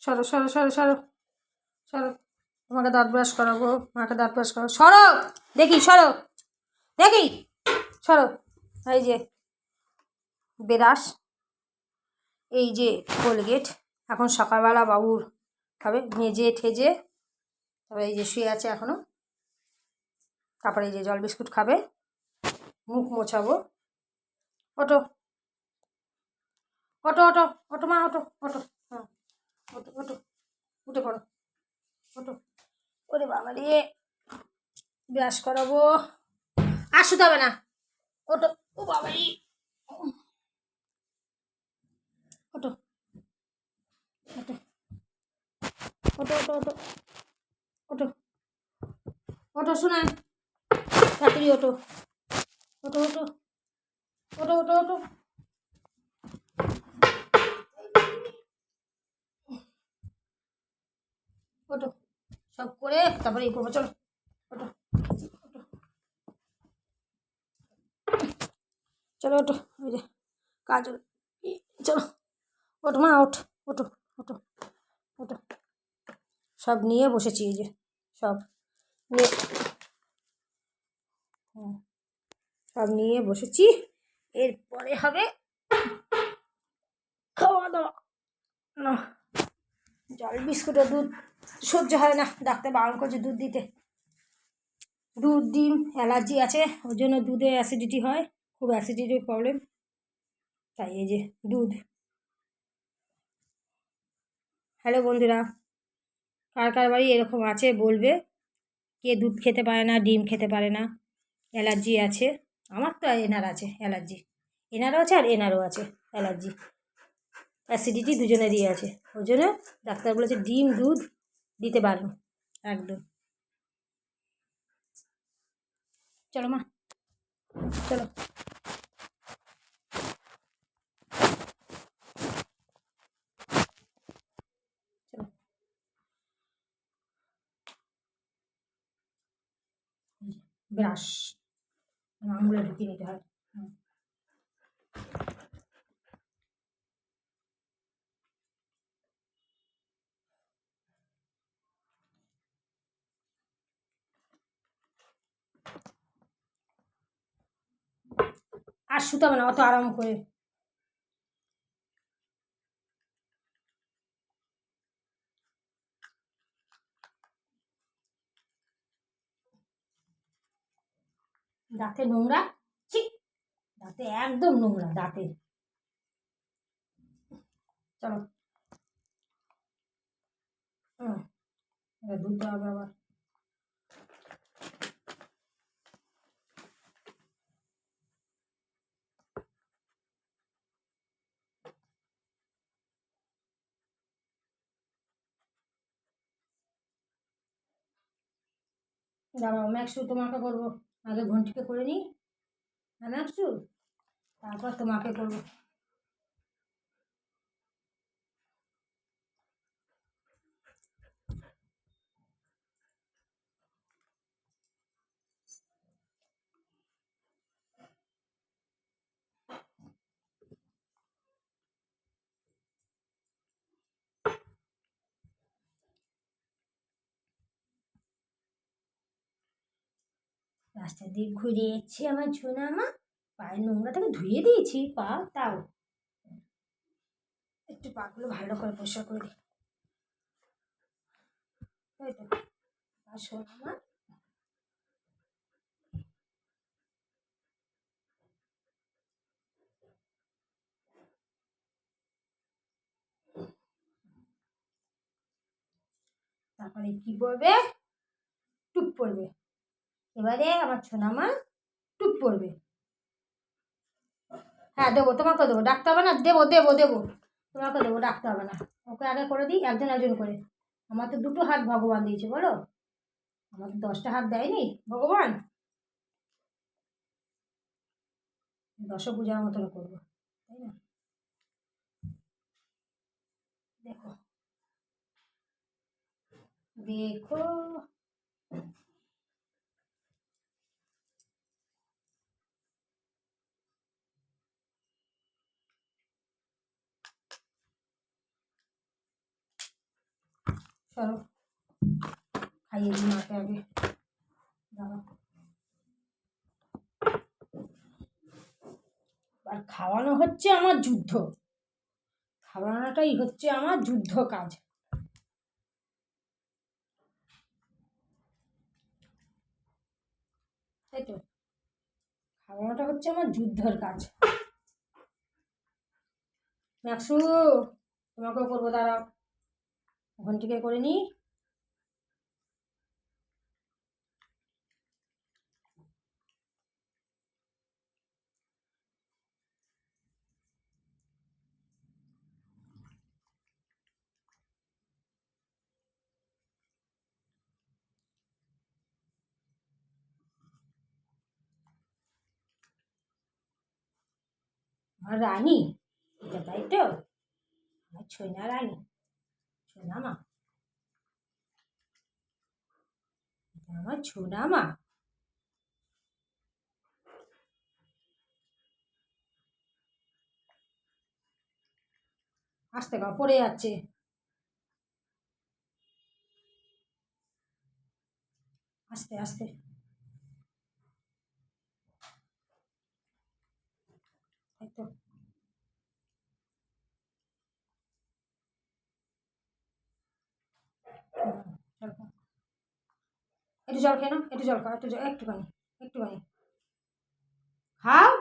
সরো সরো সরো সরো সরো, তোমাকে দাঁত ব্রাশ করাবো, মাকে দাঁত ব্রাশ করাবো। সরো দেখি, সরো দেখি, সরো। এই যে ব্রাশ, এই যে কোলগেট। এখন সকালবেলা বাবুর খাবে, মেজে ঠেজে তারপরে এই যে শুয়ে আছে এখনও। তারপরে এই যে জল বিস্কুট খাবে, মুখ মোছাবো। ওটো ওটো ওটো ওটো মা, ওটো ওটো, হ্যাঁ ওটো ওটো, উঠে পড়ো, ওটো। ওরে বাবা রে, ব্রাশ করাবো, আর শুতে হবে না, ওটো। ও বাবা রে, ওটো ওটো ওটো ওটো ওটো ওটো ওটো, শোনায় তাড়াতাড়ি ওটো, ওটো ওটো ওটো ওটো ওটো। ওটো সব করে তারপরে এই করবো, চলো ওটো ওটো, চলো ওটো। ওই যে কাজ, চলো ওটো মা, ওঠ, ওটো ওটো ওটো। সব নিয়ে বসেছি, এই যে সব নিয়ে, সব নিয়ে বসেছি। এরপরে হবে খাওয়া দাওয়া। না, জল বিস্কুট আর দুধ সহ্য হয় না, ডাক্তার বারণ করছে দুধ দিতে। দুধ ডিম অ্যালার্জি আছে, ওর জন্য দুধে অ্যাসিডিটি হয়, খুব অ্যাসিডিটির প্রবলেম, তাই এই যে দুধ। হ্যালো বন্ধুরা, কার কার বাড়ি এরকম আছে বলবে, কে দুধ খেতে পারে না, ডিম খেতে পারে না, অ্যালার্জি আছে। আমার তো এনার আছে অ্যালার্জি, এনারও আছে আর এনারও আছে অ্যালার্জি, অ্যাসিডিটি দুজনেরই আছে। ওই জন্য ডাক্তার বলেছে ডিম দুধ দিতে পারবো একদম। চলো মা, চলো। চলো ব্রাশ আঙুলে ঢুকিয়ে নিতে হয়। আর শুতে হবে না, অত আরাম করে। দাঁতে নোংরা, ঠিক দাঁতে একদম নোংরা দাঁতে। চলো, ধুতে হবে আবার। দাঁড়াও, ম্যাক্সু তোমাকে করবো, আগে ঘন্টিকে করে নিই। হ্যাঁ ম্যাক্সু, তারপর তোমাকে করবো। রাস্তা দিয়ে ঘুরে এসেছি আমার ঝোনা মা, পায়ের নোংরাটাকে ধুয়ে দিয়েছি পা, তাও একটু পাগুলো ভালো করে পরিষ্কার করে দিই, তাই তো। আর শোনা মা, তারপরে কি পড়বে, টুপ পড়বে। এবারে আমার ছোনা মা টুপ পড়বে। হ্যাঁ দেবো, তোমাকে দেবো, ডাকতে হবে না, দেবো দেবো দেবো, তোমাকে দেবো, ডাকতে হবে না। ওকে আগে করে দিই, একজন একজন করে। আমার তো দুটো হাত ভগবান দিয়েছে বলো, আমার তো 10টা হাত দেয়নি ভগবান। দশভুজার মতন করবো, তাই না? দেখো দেখো, চলো খাইয়ে দিই মাকে আগে। দাঁড়াও। আর খাওয়ানো হচ্ছে আমার যুদ্ধ, খাওয়ানোটাই হচ্ছে আমার যুদ্ধ কাজ। তাই তো, খাওয়ানোটা হচ্ছে আমার যুদ্ধের কাজ। ম্যাক্সু, তোমাকেও করবো, দাঁড়াও ঘন্টিকে করে নিই। আমার রানী এটা, তাই তো, আমার ছোনা রানী, ছোনা মা, এটা আমার ছোনা মা। আস্তে গা পড়ে যাচ্ছে। আস্তে আস্তে। তাই তো, জল খাও। একটু জল খেয়ে নাও, একটু জল খাও, একটুখানি একটুখানি খাও।